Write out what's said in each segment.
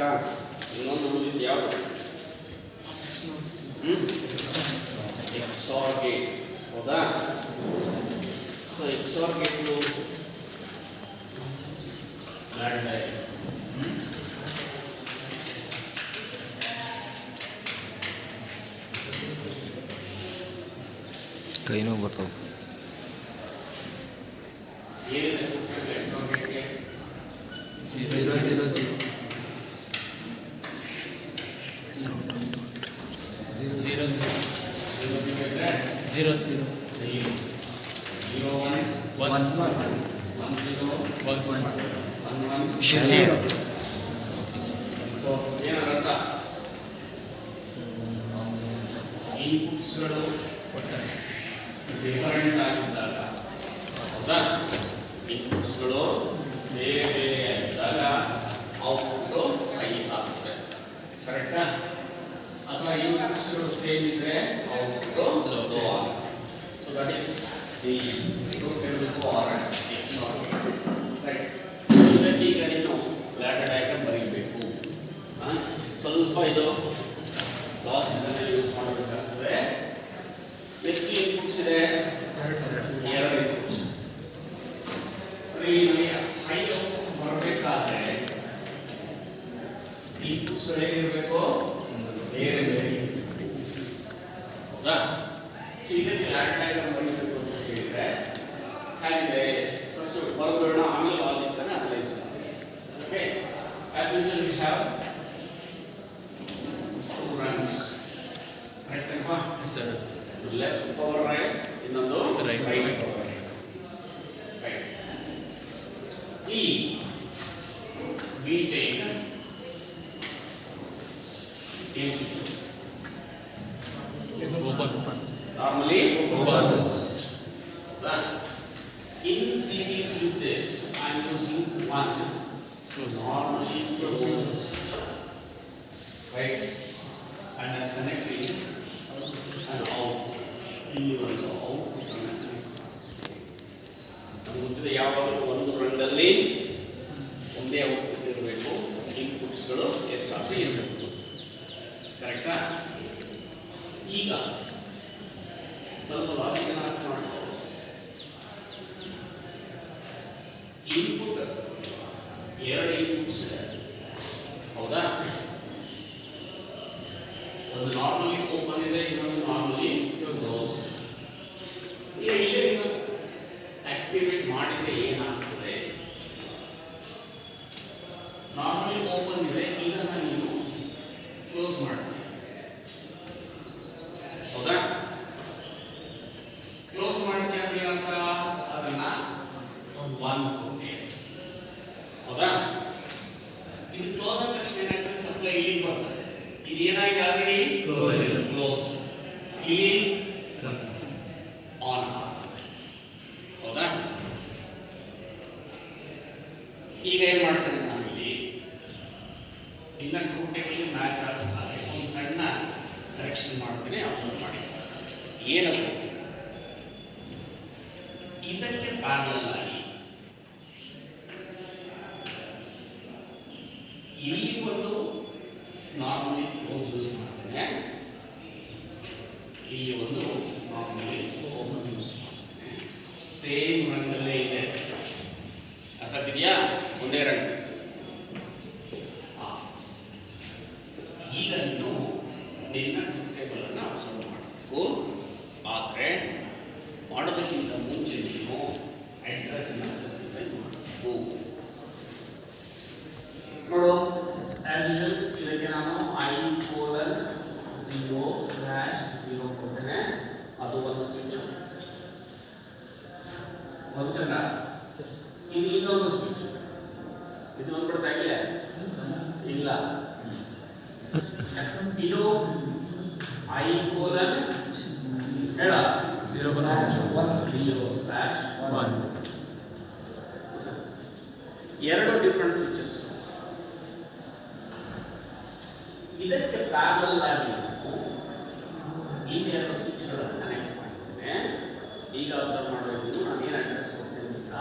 ಕರೆಕ್ಟಾ? ಇನ್ನೊಂದು ಉಳಿದಿದ್ದು ಯಾವುದು? XOR gate. ಹೌದಾ? ಸೊ XOR ಗೇಟ್ಗಳು ಕೈನೂ ಬರ್ತಾವೆ. ಏನಿದೆ XOR ಗೇಟ್ಗೆ? 0 0 0 ಸೊ ಏನರ್ಥ? ಇನ್ಪುಟ್ಸ್ಗಳು ಡಿಫರೆಂಟ್ ಆಗಿದ್ದಾಗ, ಹೌದಾ? ಇನ್ಪುಟ್ಸ್ಗಳು ಬೇರೆ ಬೇರೆ ಆಗಿದ್ದಾಗ ಔಟ್ಪುಟ್ಟು ಹೈ ಆಗುತ್ತೆ. ಕರೆಕ್ಟಾ? ಅಥವಾ ಇನ್ಪುಟ್ಸ್ಗಳು ಸೇಮ್ ಇದ್ರೆ ಔಟ್ಪುಟ್ಟು ಲೋ ಆಗುತ್ತೆ. So that is the for XOR gate. Right. ಇದಕ್ಕೆ ಈಗ ನೀನು ಲ್ಯಾಡರ್ ಡಯಾಗ್ರಾಮ್ ಬರೀಬೇಕು. ಸ್ವಲ್ಪ ಇದು ಲಾಸ್ ಇದನ್ನು ಯೂಸ್ ಮಾಡಬೇಕಾಗ್ತದೆ. ಎಷ್ಟು ಇನ್ಪುಟ್ಸ್ ಇದೆ? 2 ಇನ್ಪುಟ್ಸ್. ಹೈ ಔಟ್ಪುಟ್ ಬರಬೇಕಾದ್ರೆ ಇನ್ಪುಟ್ಸ್ ಹೇಗಿರಬೇಕು? ಬೇರೆ ಬೇರೆ. ಹೌದಾ? ಇದಕ್ಕೆ ಲ್ಯಾಡರ್ ಡಯಾಗ್ರಾಮ್ ಬರೀಬೇಕು ಅಂತ ಹೇಳಿದ್ರೆ ಹೇಗಿದೆ? ಫಸ್ಟ್ ಬರೆದೋಣ, ಆಮೇಲೆ ಲಾಜಿಕ್ ಅನ್ನು ಅನಲೈಸ್ ಮಾಡಿ. Okay, as usual we have two runs. Correct ಅಲ್ವಾ? ಸರ್. ಲೆಫ್ಟ್ ಪವರ್ ರೈಟ್, ಇನ್ನೊಂದು ರೈಟ್ ಪವರ್ ರೈಟ್. ಈ we take open normally open. in series with this I am using 1 normally close, right, and I am connecting and out. ಇಲ್ಲಿ ಒಂದು output ಅನ್ನು ಗೊತ್ತಿದೆ. ಯಾವಾಗಲೂ ಒಂದು ರನ್ನಲ್ಲಿ ಒಂದೇ ಔಟ್ಪುಟ್ ಇರಬೇಕು, ಇನ್ಪುಟ್ಸ್ಗಳು ಎಷ್ಟಾದರೂ ಇರಬೇಕು. ಕರೆಕ್ಟಾ? ಈಗ ಸ್ವಲ್ಪ ಲಾಜಿಕ್ ಅನ್ನು ಅರ್ಥ ಮಾಡ್ಕೊಳ್ಳಿ. ಇನ್ಪುಟ್ 2 ಇನ್ಪುಟ್ಸ್ ಇದೆ, ಹೌದಾ? ಒಂದು ನಾರ್ಮಲಿ ಓಪನ್ ಇದೆ, ಇನ್ನೊಂದು ನಾರ್ಮಲಿ ಕ್ಲೋಸ್. ಈಗ ಇಲ್ಲೇ ನೀವು ಆಕ್ಟಿವೇಟ್ ಮಾಡಿದ್ರೆ ಏನಾಗ್ತದೆ? ನಾರ್ಮಲಿ ಓಪನ್ ಇದೆ, ಇದನ್ನ ನೀವು ಕ್ಲೋಸ್ ಮಾಡ್ತೀವಿ, ಹೌದಾ? ಕ್ಲೋಸ್ ಮಾಡ್ತೀವಿ ಅಂದ್ರೆ ಏನಂತ? ಅದನ್ನ 1 ಕೊಟ್ಟೆ, ಹೌದಾ? ಇದು ಕ್ಲೋಸ್ ಆದ ತಕ್ಷಣ ಏನಾಗ್ತದೆ? ಸಪ್ಲೈ ಇಲ್ಲಿ ಬರ್ತದೆ. ಇದು ಏನಾಗಿದೆ? Already close. ಇಲ್ಲಿ ಆನ್, ಹೌದಾ? ಈಗ ಏನ್ ಮಾಡ್ತೇನೆ ನಾನು? ಇಲ್ಲಿ ಇನ್ನ ಟ್ರೂ ಟೇಬಲ್ ಮ್ಯಾಚ್ ಆಗ್ತದೆ, ಒಂದು ಸಣ್ಣ ಕರೆಕ್ಷನ್ ಮಾಡ್ತೇನೆ. ಅಬ್ಸರ್ವ್ ಮಾಡಿ ಏನದು? ಇದಕ್ಕೆ ಪ್ಯಾರಲಲ್ ಆಗಿ ಇಲ್ಲಿ ಒಂದು ನಾರ್ಮಲಿ ಕ್ಲೋಸ್ ಯೂಸ್ ಮಾಡ್ತೇನೆ, ಇಲ್ಲಿ ಒಂದು ನಾರ್ಮಲಿ ಓಪನ್ ಯೂಸ್ ಮಾಡ್ತೇನೆ. ಸೇಮ್ ರಂಗಲ್ಲೇ ಇದೆ, ಅರ್ಥ ಆಗ್ತಿದೆಯಾ? ಒಂದೇ ರಂಗ. ಈಗ ನೀನು ನಿನ್ನ ಟೇಬಲ್ ಅನ್ನು ಅಬ್ಸರ್ವ್ ಮಾಡಬೇಕು. ಆದರೆ ಮಾಡೋದಕ್ಕಿಂತ ಮುಂಚೆ ನೀವು ಅಡ್ರೆಸ್ ಅನ್ನು ಸ್ಪೆಸಿಫೈ ಮಾಡಬೇಕು. ನೋಡು, ಇದಕ್ಕೆ ನಾನು I:0/0 ಕೊಡ್ತೇನೆ. ಅದು ಒಂದು ಸ್ವಿಚ್, ಒಂದು ಚಂದ. ಇದು ಇನ್ನೊಂದು ಸ್ವಿಚ್. ಇದು ಒಂದು ಬಿಡ್ತಾ ಇಲ್ಲ, ಇಲ್ಲ. ಇದು I:0 ಹೇಳ 0/1. ಎರಡು ಡಿಫರೆಂಟ್ ಸ್ವಿಚಸ್. ಇದಕ್ಕೆ ಪ್ಯಾರಲಲ್ ಆಗಿ ಇನ್ನೆರಡು ಸ್ವಿಚ್ಗಳನ್ನು ಕನೆಕ್ಟ್ ಮಾಡಿದ್ದೇನೆ. ಈಗ ಅಬ್ಸರ್ವ್ ಮಾಡಬೇಕು, ನಾನು ಏನು ಅಡ್ರೆಸ್ ಕೊಡ್ತೇನೆ ಅಂತ.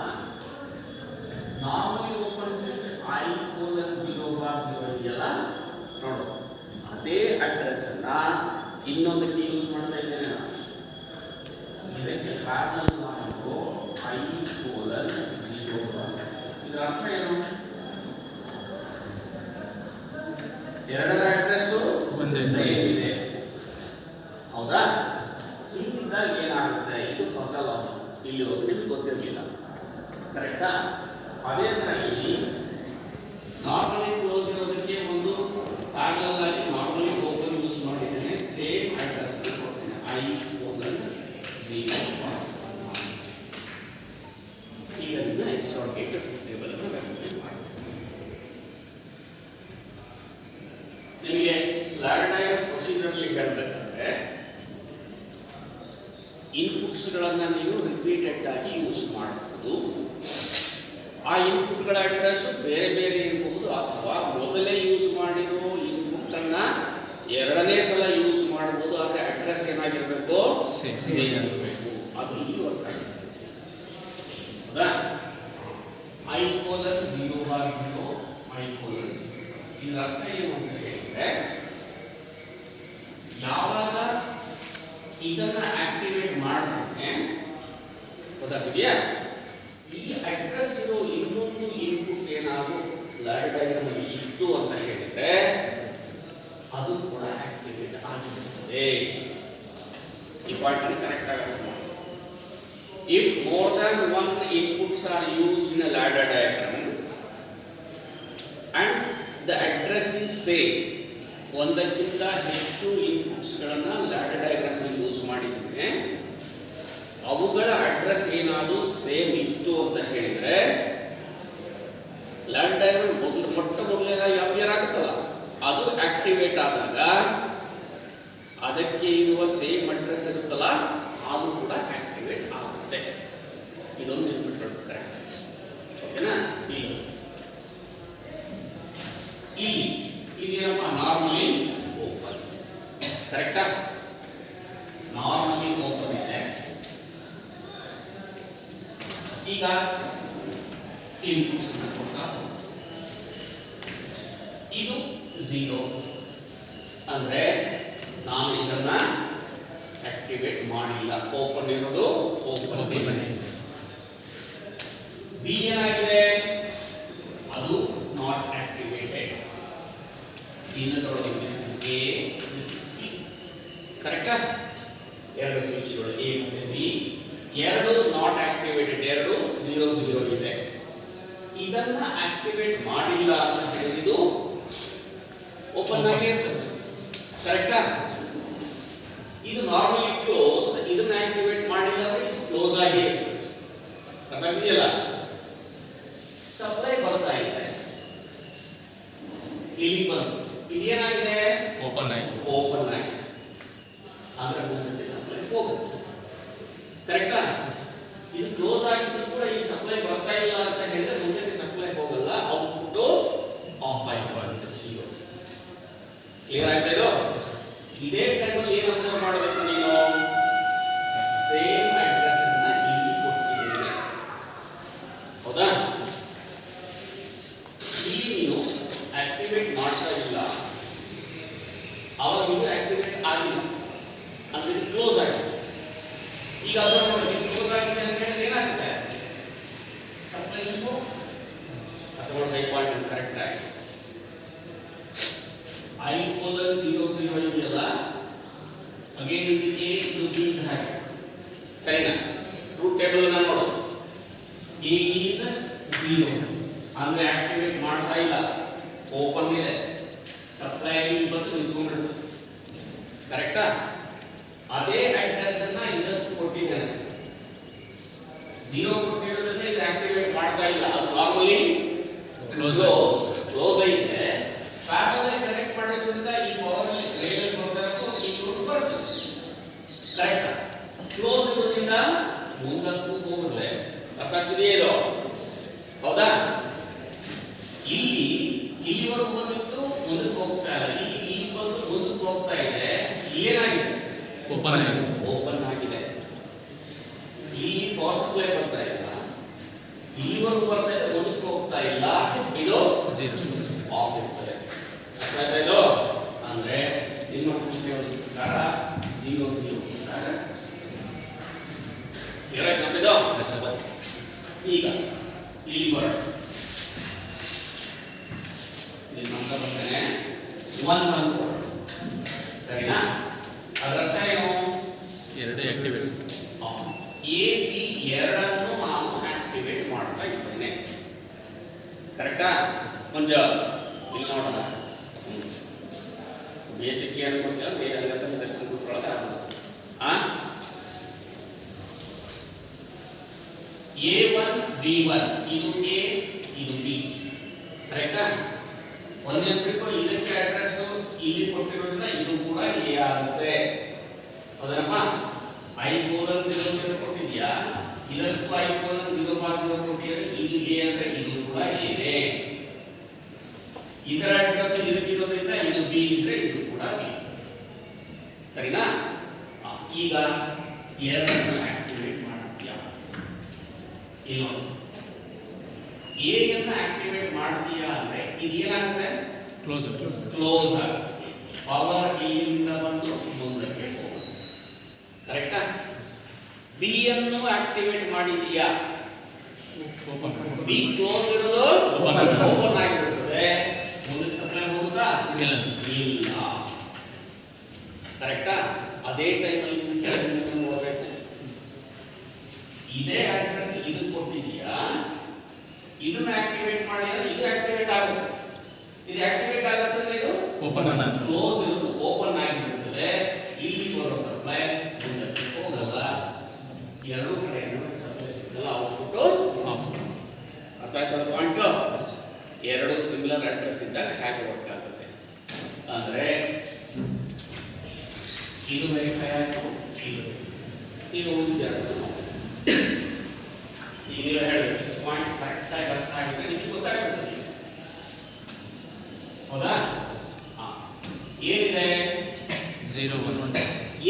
ನಾರ್ಮಲಿ ಓಪನ್ ಸ್ವಿಚ್ I:0/0 ಇದೆಯಲ್ಲ, ಇನ್ನೊಂದಕ್ಕೆ ಯೂಸ್ ಮಾಡ್ತಾ ಇದ್ದೇನೆ ನಾನು. ಇದಕ್ಕೆ ಪ್ಯಾರಲಲ್ ಮಾಡಿದ್ರು I ಕೋಲನ್ 0 ಇದರ ಅರ್ಥ ಏನು? ಎರಡರ ಅಡ್ರೆಸ್ ಒಂದೇ ಸೇಮ್ ಇದೆ, ಹೌದಾ? ಹೀಗಿದ್ದಾಗ ಏನಾಗುತ್ತೆ, ಇದು ಹೊಸ ಲಾಸ್. ಇಲ್ಲಿ ನಿಮ್ಗೆ ಗೊತ್ತಿರಲಿಲ್ಲ, ಕರೆಕ್ಟಾ? ಅದೇ ಥರ ಇಲ್ಲಿ ನಾರ್ಮಲಿ ಕ್ಲೋಸ್ ಇರೋದಕ್ಕೆ ಒಂದು ಪ್ಯಾರಲಲ್ ಆಗಿ ನಾರ್ಮಲಿ ಓಪನ್ ಯೂಸ್ ಮಾಡಿದ್ದೇನೆ, ಸೇಮ್ ಅಡ್ರೆಸ್ ಕೊಡ್ತೇನೆ I ಕೋಲನ್ 0. ಈಗ ಇದನ್ನ ಎಕ್ಸಾರ್ಟೇಟ್ ಟೇಬಲ್ ಅನ್ನು ರೆಪ್ರೆಸೆಂಟ್ ಮಾಡಿ. ನಿಮಗೆ ಲ್ಯಾಡರ್ ಡಯಾಗ್ರಾಮ್ ಪ್ರೊಸೀಜರ್ ಹೇಳಬೇಕಂದ್ರೆ ಇನ್ಪುಟ್ಸ್ಗಳನ್ನು ನೀವು ರಿಪೀಟೆಡ್ ಆಗಿ ಯೂಸ್ ಮಾಡಬಹುದು. ಆ ಇನ್ಪುಟ್ಗಳ ಅಡ್ರೆಸ್ ಬೇರೆ ಬೇರೆ ಇರಬಹುದು, ಅಥವಾ ಮೊದಲೇ ಯೂಸ್ ಮಾಡಿರೋ ಇನ್ಪುಟ್ ಅನ್ನ ಎರಡನೇ ಸಲ ಯೂಸ್ ಮಾಡಬಹುದು. ಆದರೆ ಅಡ್ರೆಸ್ ಏನಾಗಿರಬೇಕು? ಸೇಮ್ ಇರಬೇಕು. ಅದು ಇಲ್ಲಿ ವರ್ಕ್ ಆಗುತ್ತೆ, ಹೌದಾ? I colon 0 bar 0 I colon 0. ಇದರ ಅರ್ಥ ಏನು ಅಂತ ಹೇಳಿದ್ರೆ, ಯಾವಾಗ ಇದನ್ನ ಆಕ್ಟಿವೇಟ್ ಮಾಡ್ತೇನೆ, ಗೊತ್ತಾಗಿದೆಯಾ? ಈ ಅಡ್ರೆಸ್ ಇರೋ ಇನ್ನೊಂದು ಇನ್ಪುಟ್ ಏನಾದರೂ ಲ್ಯಾಡರ್ ಡಯಾಗ್ರಾಮ್ ಅಲ್ಲಿ ಇತ್ತು ಅಂತ ಹೇಳಿದ್ರೆ ಅದು ಕೂಡ ಆಕ್ಟಿವೇಟ್ ಆಗಿರುತ್ತದೆ. ಇಂಪಾರ್ಟೆಂಟ್, ಕರೆಕ್ಟ್ ಆಗುತ್ತೆ. If more than one inputs are used in a ladder diagram and the address is same, ಒಂದಕ್ಕಿಂತ ಹೆಚ್ಚು ಇನ್ಪುಟ್ಸ್ ಗಳನ್ನ ಲ್ಯಾಡರ್ ಡಯಾಗ್ರಾಮ್ ಅಲ್ಲಿ ಯೂಸ್ ಮಾಡಿದ್ರೆ ಅವುಗಳ ಅಡ್ರೆಸ್ ಏನಾದರೂ ಸೇಮ್ ಇತ್ತು ಅಂತ ಹೇಳಿದ್ರೆ ಲ್ಯಾಡರ್ ಡಯಾಗ್ರಾಮ್ ಮೊಟ್ಟ ಮೊದಲನೇದಾಗಿ ಅಪಿಯರ್ ಆಗುತ್ತಲ್ಲ, ಅದು ಆಕ್ಟಿವೇಟ್ ಆದಾಗ ಅದಕ್ಕೆ ಇರುವ ಸೇಮ್ ಅಡ್ರೆಸ್ ಇರುತ್ತಲ್ಲ ಅದು ಕೂಡ ಆಕ್ಟಿವೇಟ್ ಆಗುತ್ತೆ. ಇದೊಂದು ನೆನಪಿಟ್ಕೊಳ್ಳಿ, ಕರೆಕ್ಟ್, ಓಕೆನಾ? ಇದೇನಪ್ಪ, ನಾರ್ಮಲಿ ಓಪನ್, ಕರೆಕ್ಟಾ? ನಾರ್ಮಲಿ ಓಪನ್ ಇದೆ. ಈಗ ಇನ್ಪುಟ್ಸ್ ಕೊಡ್ತಾ ಇದು 0 ಅಂದ್ರೆ ನಾನು ಇದನ್ನ ಆಕ್ಟಿವೇಟ್ ಮಾಡಿಲ್ಲ, ಓಪನ್ ಇರೋದು ಓಪನ್. ಬಿ ಏನಾಗಿದೆ? ಅದು ನಾಟ್ ಆಕ್ಟಿವೇಟೆಡ್. ಇನ್ನೊಂದರೊಳಗೆ this is A, this is B, ಕರೆಕ್ಟಾ? ಎರಡು ಸ್ವಿಚ್ಗಳು ಎ ಮತ್ತು ಬಿ, ಎರಡು ನಾಟ್ ಆಕ್ಟಿವೇಟೆಡ್, ಎರಡು 0 0 ಇದೆ. ಇದನ್ನ ಆಕ್ಟಿವೇಟ್ ಮಾಡಿಲ್ಲ ಅಂತ ಹೇಳಿದ್ದು ಓಪನ್ ಆಗಿ ಇರ್ತದೆ, ಕರೆಕ್ಟಾ? ಇದು ನಾರ್ಮಲಿ ಕ್ಲೋಸ್, ಇದನ್ನ ಆಕ್ಟಿವೇಟ್ ಮಾಡಿಲ್ಲ ಅಂದ್ರೆ ಇದು ಕ್ಲೋಸ್ ಆಗಿ ಇರ್ತದೆ, ಅರ್ಥ ಆಗಿದೆಯಲ್ಲ? ಸಪ್ಲೈ ಬರ್ತಾ ಇದೆ, ಇಲ್ಲಿ ಬಂತು, ಇದೇನಾಗಿದೆ? ಓಪನ್ ಆಗಿದೆ. ಓಪನ್ ಆಗಿದೆ ಅಂದ್ರೆ ಮುಂದಕ್ಕೆ ಸಪ್ಲೈ ಹೋಗುತ್ತೆ, ಕರೆಕ್ಟಾ? ಇದು ಕ್ಲೋಸ್ ಆಗಿದ್ರು ಕೂಡ ಈ ಸಪ್ಲೈ ಬರ್ತಾ ಇಲ್ಲ ಅಂತ ಹೇಳಿದ್ರೆ ಮುಂದಕ್ಕೆ ಸಪ್ಲೈ ಹೋಗಲ್ಲ, ಔಟ್ಪುಟ್ ಆಫ್ ಆಗುತ್ತೆ, 0. ಕ್ಲಿಯರ್ ಆಯ್ತಾ ಇದು? ಇದೇ ಟೈಮಲ್ಲಿ ಏನು ಅಬ್ಸರ್ವ್ ಮಾಡಬೇಕು ನೀನು? ಸೇಮ್ ಅಡ್ರೆಸ್ ಅನ್ನ ಇಲ್ಲಿ ಕೊಟ್ಟಿದ್ದೇನೆ, ಹೌದಾ? ಇಲ್ಲಿ ನೀನು ಆಕ್ಟಿವೇಟ್ ಮಾಡ್ತಾ ಇಲ್ಲ, ಅವಾಗ ಇದು ಆಕ್ಟಿವೇಟ್ ಆಗಿಲ್ಲ ಅಂದ್ರೆ ಇದು ಕ್ಲೋಸ್ ಆಗಿದೆ. ಈಗ ಅದನ್ನು ನೋಡಿ, ಕ್ಲೋಸ್ ಆಗಿದೆ ಅಂತ ಹೇಳಿದ್ರೆ ಏನಾಗುತ್ತೆ? ಸಪ್ಲೈ ಇಂಪು ಅಥವಾ ಪಾಯಿಂಟ್ ಕರೆಕ್ಟ್ ಆಗಿದೆ. I ಕೋಲನ್ 0 0 ಇದೆಯಲ್ಲ, ಅಗೇನ್ ಇದು A ಇದು B ಅಂತ ಹಾಗೆ, ಸರಿನಾ? ಟ್ರೂತ್ ಟೇಬಲ್ ಅನ್ನು ನೋಡು, A is 0 ಅಂದ್ರೆ ಆಕ್ಟಿವೇಟ್ ಮಾಡ್ತಾ ಇಲ್ಲ, ಓಪನ್ ಇದೆ, ಸಪ್ಲೈ ಆಗಿ ಬಂದು ನಿಂತ್ಕೊಂಡಿರುತ್ತೆ, ಕರೆಕ್ಟಾ? ಅದೇ ಅಡ್ರೆಸ್ ಅನ್ನ ಇದಕ್ಕೆ ಕೊಟ್ಟಿದ್ದಾನೆ, 0 ಕೊಟ್ಟಿರೋದ್ರಿಂದ ಇದು ಆಕ್ಟಿವೇಟ್ ಮಾಡ್ತಾ ಇಲ್ಲ, ಅದು ನಾರ್ಮಲಿ ಕ್ಲೋಸ್ ಐತೆ. ಪ್ಯಾರಲಲ್ ಕನೆಕ್ಟ್ ಮಾಡೋದ್ರಿಂದ ಈ ಪವರ್ ಅಲ್ಲಿ ಗ್ರೇಡಲ್ ಬರಬೇಕು, ಈ ಲೋಡ್ ಬರ್ತದೆ, ಕರೆಕ್ಟ್? ಕ್ಲೋಸ್ ಇರೋದ್ರಿಂದ ಮುಂದಕ್ಕೂ ಹೋಗುತ್ತೆ, ಅರ್ಥ ಆಗ್ತಿದೆಯಾ ಇದು? ಹೌದಾ? ಇಲ್ಲಿವರೆಗೂ ಬಂದಿತ್ತು, ಮುಂದಕ್ಕೆ ಹೋಗ್ತಾ ಇಲ್ಲ, ಇಲ್ಲಿ ಬಂದು ಮುಂದಕ್ಕೆ ಹೋಗ್ತಾ ಇದೆ, ಏನಾಗಿದೆ? ಓಪನ್ ಆಗಿದೆ. ಓಪನ್ ಆಗಿದೆ. ಈ ಪವರ್ ಸಪ್ಲೈ ಬರ್ತಾ ಇಲ್ಲ, ಇಲ್ಲಿವರೆಗೂ ಬರ್ತಾ ಇದೆ, ಮುಂದಕ್ಕೆ ಹೋಗ್ತಾ ಇಲ್ಲ, ಇದು 0 ಆಫ್ ಇರ್ತದೆ, ಅರ್ಥ ಆಯ್ತಾ ಇದು? ಅಂದ್ರೆ ನಿಮ್ಮ ಪ್ರಕಾರ ಸರ್. ಈಗ ಇಲ್ಲಿ ಬರೋಣ, ಇಲ್ಲಿ ನಂಬರ್ ಬರ್ತೇನೆ 1 1 ಸರಿನಾ? ಅದರ ಏನು? ಎರಡೇ ಆಕ್ಟಿವೇಟ್. ಎ ಬಿ ಎರಡನ್ನು ನಾನು ಆಕ್ಟಿವೇಟ್ ಮಾಡ್ತಾ ಇದ್ದೇನೆ. ಕರೆಕ್ಟಾ? ಮುಂಜ ಇಲ್ಲಿ ನೋಡೋಣ. ಬೇಸಿಕ್ ಏನು ಗೊತ್ತಿಲ್ಲ, ಬೇರೆ ಅಂಗತನ ದಕ್ಷಿಣ ಕೂತ್ಕೊಳ್ಳೋದು A1 B1 ಇದು A ಇದು B. ಕರೆಕ್ಟಾ? ಒಂದೇ ಬಿಟ್ಟು ಇದಕ್ಕೆ ಅಡ್ರೆಸ್ ಇಲ್ಲಿ ಕೊಟ್ಟಿರೋದ್ರಿಂದ ಇದು ಕೂಡ A ಆಗುತ್ತೆ. ಹೌದಪ್ಪ? I:0 ಕೊಟ್ಟಿದ್ಯಾ, ಇದಕ್ಕೂ I:0 ಕೊಟ್ಟಿದ್ರೆ ಇದು A ಅಂದ್ರೆ ಇದು ಕೂಡ A ನೇ. ಇದರ ಅಡ್ರೆಸ್ ಇದಕ್ಕಿರೋದ್ರಿಂದ ಇದು B ಇದ್ರೆ ಇದು ಕೂಡ B. ಸರಿನಾ? ಈಗ ಎರಡನ್ನು ಆಕ್ಟಿವೇಟ್ ಮಾಡ್ತೀಯಾ? ಏನು A ಅನ್ನು ಆಕ್ಟಿವೇಟ್ ಮಾಡ್ತೀಯಾ ಅಂದ್ರೆ ಇದು ಏನಾಗುತ್ತೆ? ಕ್ಲೋಸ್ ಕ್ಲೋಸ್ ಆಗುತ್ತೆ. ಪವರ್ ಇಲ್ಲಿಂದ ಬಂದು ಮುಂದಕ್ಕೆ ಹೋಗುತ್ತೆ. ಕರೆಕ್ಟಾ? ಬಿ ಅನ್ನು ಆಕ್ಟಿವೇಟ್ ಮಾಡಿದೀಯಾ? ಓಪನ್. ಬಿ ಕ್ಲೋಸ್ ಇರೋದು ಓಪನ್ ಆಗಿರುತ್ತದೆ. ಮುಂದಕ್ಕೆ ಸಪ್ಲೈ ಹೋಗುತ್ತಾ? ಇಲ್ಲ ಸರ್. ಇಲ್ಲ. ಕರೆಕ್ಟಾ? ಅದೇ ಟೈಮಲ್ಲಿ ಕೆಳಗೆ ಹೋಗಬೇಕು. ಇದೇ ಅಡ್ರೆಸ್ ಇದು ಕೊಟ್ಟಿದೀಯಾ, ಇದನ್ನ ಆಕ್ಟಿವೇಟ್ ಮಾಡಿದ್ರೆ ಇದು ಆಕ್ಟಿವೇಟ್ ಆಗುತ್ತೆ. ಇದು ಆಕ್ಟಿವೇಟ್ ಆಗುತ್ತೆ, ಇದು ಓಪನ್ ಕ್ಲೋಸ್ ಇರೋದು ಓಪನ್ ಆಗಿರುತ್ತದೆ. ಇಲ್ಲಿ ಬರೋ ಸಪ್ಲೈ ಮುಂದಕ್ಕೆ ಹೋಗಲ್ಲ. ಎರಡೂ ಕಡೆಯಿಂದ ಸಪ್ಲೈ ಸಿಗಲ್ಲ, ಔಟ್ಪುಟ್ ಅರ್ಥ ಆಯ್ತದ ಪಾಯಿಂಟ್? ಎರಡು ಸಿಮಿಲರ್ ಅಡ್ರೆಸ್ ಇದ್ದಾಗ ಹೇಗೆ ವರ್ಕ್ ಆಗುತ್ತೆ ಅಂದ್ರೆ ಇದು ವೆರಿಫೈ ಆಯಿತು, ಇದು ಉಳಿದೆರಡು ಈಗ ನೀವು ಹೇಳಬೇಕು ಪಾಯಿಂಟ್ ಕರೆಕ್ಟ್ ಆಗಿ ಅರ್ಥ ಆಗಿದ್ರೆ ನಿಮಗೆ ಗೊತ್ತಾಗುತ್ತೆ. ಹೌದಾ? ಏನಿದೆ? 0 1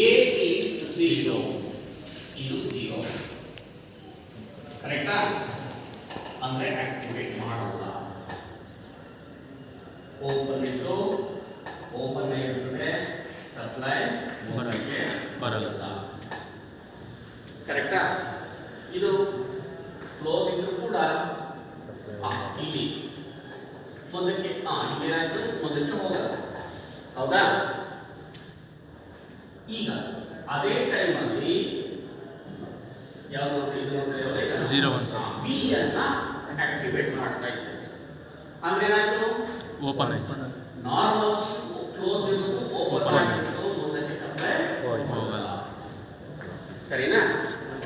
A is 0, ಇದು 0. ಕರೆಕ್ಟಾ? ಅಂದ್ರೆ ಆಕ್ಟಿವೇಟ್ ಮಾಡಲ್ಲ. ಓಪನ್ ಇಟ್ಟು ಓಪನ್ ಆಗಿರ್ತದೆ, ಸಪ್ಲೈ ಹೊರಗೆ ಬರಲ್ಲ. ಕರೆಕ್ಟಾ? ಇದು ಕ್ಲೋಸ್ ಇದ್ರೂ ಕೂಡ ಇಲ್ಲಿ ಮುಂದಕ್ಕೆ ಇಲ್ಲೇನಾಯ್ತು, ಮುಂದಕ್ಕೆ ಹೋಗಲ್ಲ. ಹೌದಾ? ಈಗ ಅದೇ ಟೈಮಲ್ಲಿ ಯಾವುದು ಇದು ಅಂತ ಹೇಳಿದ್ರೆ 0 1 ಬಿ ಅನ್ನ ಆಕ್ಟಿವೇಟ್ ಮಾಡ್ತಾ ಇದ್ದೀವಿ ಅಂದ್ರೆ ಏನಾಯ್ತು? ಓಪನ್ ಆಯ್ತು. ನಾರ್ಮಲ್ ಕ್ಲೋಸ್ ಇರೋದು ಓಪನ್ ಆಗಿರೋದು ಮುಂದಕ್ಕೆ ಸಪ್ಲೈ ಹೋಗಲ್ಲ. ಸರಿನಾ?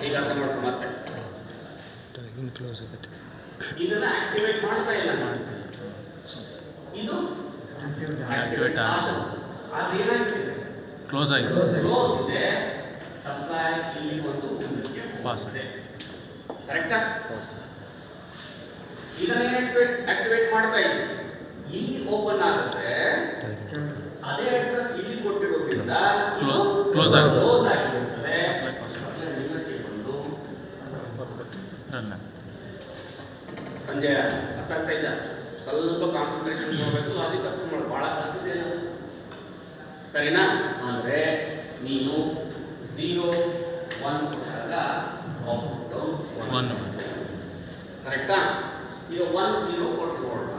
ಈಗ ಅರ್ಥ ಮಾಡ್ಕೊ ಮತ್ತೆ. ಇದನ್ನ ಆಕ್ಟಿವೇಟ್ ಮಾಡ್ತಾ ಇಲ್ಲ, ಇದು ಆಕ್ಟಿವೇಟ್ ಆದ್ರೆ ಏನಾಗ್ತಿದೆ? ಕ್ಲೋಸ್ ಆಯ್ತು. ಕ್ಲೋಸ್ ಇದೆ, ಸಪ್ಲೈ ಇಲ್ಲಿ ಒಂದು ಮುಂದಕ್ಕೆ ಪಾಸ್ ಇದೆ. ಕರೆಕ್ಟಾ? ಇದನ್ನ ಆಕ್ಟಿವೇಟ್ ಮಾಡ್ತಾ ಇದ್ದೀವಿ, ಇಲ್ಲಿ ಓಪನ್ ಆಗುತ್ತೆ. ಅದೇ ಅಡ್ರೆಸ್ ಇಲ್ಲಿ ಕೊಟ್ಟಿರೋದ್ರಿಂದ ಕ್ಲೋಸ್ ಆಗಿರುತ್ತದೆ. ರನ್. ಸಂಜಯ ಅರ್ಥ ಆಗ್ತಾ ಇದ್ದ? ಸ್ವಲ್ಪ ಕಾನ್ಸಂಟ್ರೇಷನ್ ಮಾಡಬೇಕು, ಲಾಜಿಕ್ ಅರ್ಥ ಮಾಡಿ, ಬಹಳ ಕಷ್ಟ ಇದೆ. ಸರಿನಾ? ಅಂದ್ರೆ ನೀನು 0 1 ಕೊಟ್ಟಾಗ ಔಟ್ಪುಟ್ 1 ಕರೆಕ್ಟಾ? ಈಗ 1 0 ಕೊಟ್ಟು ನೋಡೋಣ.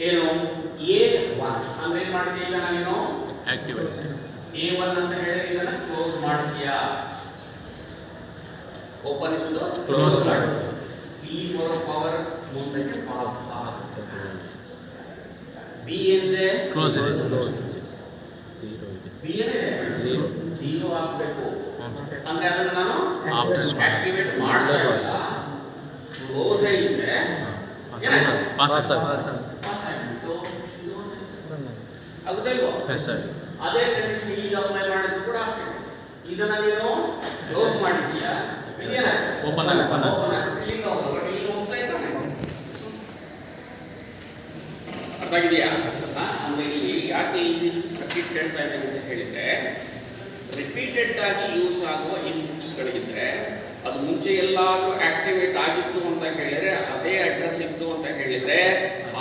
ಏನು A1 ಅಂದ್ರೆ ಏನು ಮಾಡ್ತೀಯ? ಈಗ ನಾನೇನು ಆಕ್ಟಿವೇಟ್ A1 ಅಂತ ಹೇಳಿದ್ರೆ ಇದನ್ನ ಕ್ಲೋಸ್ ಮಾಡ್ತೀಯಾ? ಓಪನ್ ಇದ್ದು ಕ್ಲೋಸ್ ಆಗುತ್ತೆ. ಇಲ್ಲಿ ಬರೋ ಪವರ್ ಮುಂದಕ್ಕೆ ಪಾಸ್ ಆಗುತ್ತೆ. ಬಿ ಏನಿದೆ? ಕ್ಲೋಸ್ ಇದೆ. ಬಿ ಏನಿದೆ? 0 ಆಗಬೇಕು. ಅಂದ್ರೆ ಅದನ್ನ ನಾನು ಆಕ್ಟಿವೇಟ್ ಮಾಡ್ತಾ ಇಲ್ಲ, ಕ್ಲೋಸ್ ಇದೆ. ಪಾಸ್ ಪಾಸ್ ಆಗಿತ್ತು. ಆಗುತ್ತಾ ಇಲ್ವೋ? Yes sir. ಅದೇ ಕಂಡೀಷನ್ ಈಗ ಅಪ್ಲೈ ಮಾಡಿದ್ರು ಕೂಡ ಅಷ್ಟೇ. ಇದನ್ನ ನೀನು ಕ್ಲೋಸ್ ಮಾಡಿದ್ದೀಯಾ, ಇದೇನಾ ಓಪನ್ ಆಗಿ ಓಪನ್ ಆಗಿ ಇಲ್ಲಿಂದ ಹೋಗೋದು, ಇಲ್ಲಿಂದ ಹೋಗ್ತಾ ಇದ್ದಾನೆ. ಅರ್ಥ ಆಗಿದೆಯಾ? ಅಂದ್ರೆ ಇಲ್ಲಿ ಯಾಕೆ ಈ ಸರ್ಕ್ಯೂಟ್ ಹೇಳ್ತಾ ಇದ್ದೇನೆ ಅಂತ ಹೇಳಿದ್ರೆ, ರಿಪೀಟೆಡ್ ಆಗಿ ಯೂಸ್ ಆಗುವ ಇನ್ಪುಟ್ಸ್ಗಳಿದ್ರೆ ಅದು ಮುಂಚೆ ಎಲ್ಲಾದರೂ ಆಕ್ಟಿವೇಟ್ ಆಗಿತ್ತು ಅಂತ ಹೇಳಿದ್ರೆ, ಅದೇ ಅಡ್ರೆಸ್ ಇತ್ತು ಅಂತ ಹೇಳಿದ್ರೆ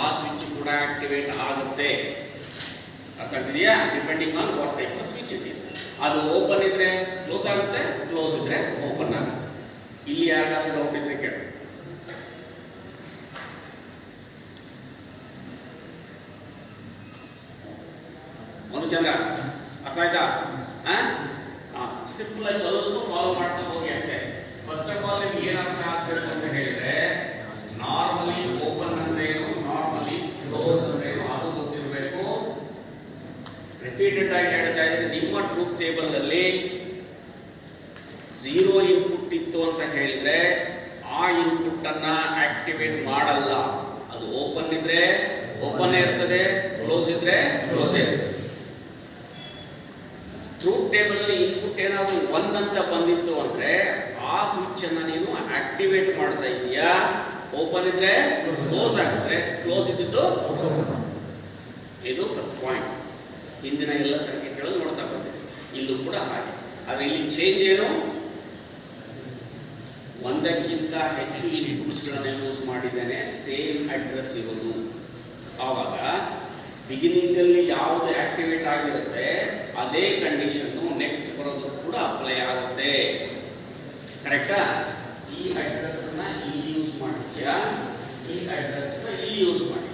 ಆ ಸ್ವಿಚ್ ಕೂಡ ಆಕ್ಟಿವೇಟ್ ಆಗುತ್ತೆ. ಅರ್ಥ ಆಗ್ತಿದೆಯಾ? Depending on what type of switch it is. ಅದು ಓಪನ್ ಇದ್ರೆ ಕ್ಲೋಸ್ ಆಗುತ್ತೆ, ಕ್ಲೋಸ್ ಇದ್ರೆ ಓಪನ್ ಆಗುತ್ತೆ. ಇಲ್ಲಿ ಯಾರಿಗಾದ್ರೂ ಡೌಟ್ ಇದ್ರೆ ಕೇಳಿ. ಮನುಚಂದ್ರ ಅರ್ಥ ಆಯ್ತಾ? ಸಿಂಪಲ್ ಆಗಿ ಸ್ವಲ್ಪ ಫಾಲೋ ಮಾಡ್ತಾ ಹೋಗಿ ಅಷ್ಟೇ. ಫಸ್ಟ್ ಆಫ್ ಆಲ್ ನಿಮ್ಗೆ ಏನು ಅರ್ಥ ಆಗ್ಬೇಕು ಅಂತ ಹೇಳಿದ್ರೆ, ನಾರ್ಮಲಿ ಓಪನ್ ಅಂದ್ರೆ ಏನು, ನಾರ್ಮಲಿ ಕ್ಲೋಸ್ ಅಂದ್ರೆ ಏನು ಅದು ಗೊತ್ತಿರಬೇಕು. ರಿಪೀಟೆಡ್ ಆಗಿ ಹೇಳ್ತಾ ಇದ್ರೆ, ನಿಮ್ಮ ಟ್ರೂತ್ ಟೇಬಲ್ ಅಲ್ಲಿ 0 ಇನ್ಪುಟ್ ಇತ್ತು ಅಂತ ಹೇಳಿದ್ರೆ ಆ ಇನ್ಪುಟ್ ಅನ್ನ ಆಕ್ಟಿವೇಟ್ ಮಾಡಲ್ಲ. ಅದು ಓಪನ್ ಇದ್ರೆ ಓಪನ್ ಇರ್ತದೆ, ಕ್ಲೋಸ್ ಇದ್ರೆ ಕ್ಲೋಸ್ ಇರ್ತದೆ. ಟ್ರೂತ್ ಟೇಬಲ್ ಅಲ್ಲಿ ಇನ್ಪುಟ್ ಏನಾದ್ರು 1 ಅಂತ ಬಂದಿತ್ತು ಅಂದ್ರೆ ಆ ಸ್ವಿಚ್ ಅನ್ನ ನೀನು ಆಕ್ಟಿವೇಟ್ ಮಾಡ್ತಾ ಇದೀಯಾ. ಓಪನ್ ಇದ್ರೆ ಕ್ಲೋಸ್ ಆಗುತ್ತೆ, ಕ್ಲೋಸ್ ಇದ್ದಿದ್ದು. ಇದು ಫಸ್ಟ್ ಪಾಯಿಂಟ್. ಹಿಂದಿನ ಎಲ್ಲ ಸರ್ಕ್ಯೂಟ್ಗಳಲ್ಲಿ ನೋಡ್ತಾ ಬಂದಿದೆ, ಇಲ್ಲೂ ಕೂಡ ಹಾಗೆ. ಆದ್ರೆ ಇಲ್ಲಿ ಚೇಂಜ್ ಏನು, ಒಂದಕ್ಕಿಂತ ಹೆಚ್ಚು ಇನ್ಪುಟ್ಸ್ಗಳನ್ನು ಯೂಸ್ ಮಾಡಿದ್ದೇನೆ, ಸೇಮ್ ಅಡ್ರೆಸ್ ಇರೋದು. ಆವಾಗ ಬಿಗಿನಿಂಗ್ ಅಲ್ಲಿ ಯಾವುದು ಆಕ್ಟಿವೇಟ್ ಆಗಿರುತ್ತೆ ಅದೇ ಕಂಡೀಷನ್ ನೆಕ್ಸ್ಟ್ ಬರೋದು ಕೂಡ ಅಪ್ಲೈ ಆಗುತ್ತೆ. ಕರೆಕ್ಟಾ? ಈ ಅಡ್ರೆಸ್ ಅನ್ನ ಇಲ್ಲಿ ಯೂಸ್ ಮಾಡ್ತೀಯಾ, ಈ ಅಡ್ರೆಸ್ ಇಲ್ಲಿ ಯೂಸ್ ಮಾಡಿ.